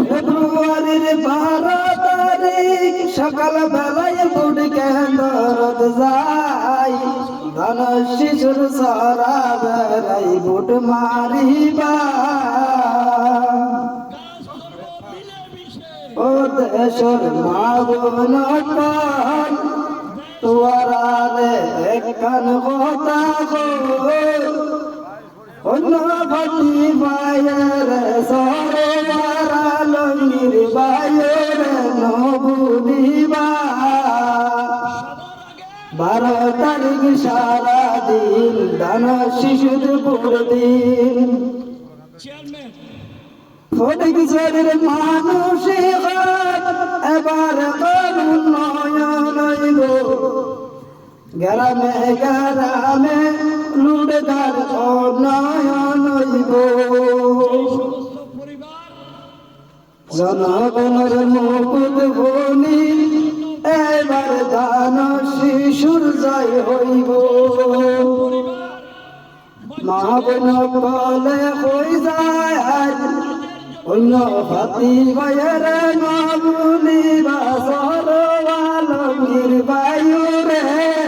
ফেব্রুয়ারির 12 তারিখ সকাল বেলায় বুট কেন্দ্রত যাই ধন শিশুর সারা বেড়াই বুট মারিবা ও দেশর মা বোন তোয়ারে একখান কথা অন্য ভাটি বায়ের সরোয়ারা লঙ্গির বায়ের নবুলিবা 12 তারিখ সারা দিন দান শিশুদের দিন ফটিক শরীর মানুষে এবার করুন নয়ন গ্রামে গ্রামে লুটদার নয়ন জনগণের মুকুট বনি এবার দান শিশুর জয় হইব মা বোন বলে হই যায় অন্য ভাতি ভাইয়ের নবুলি বাসর আলমগীর বায়ু রে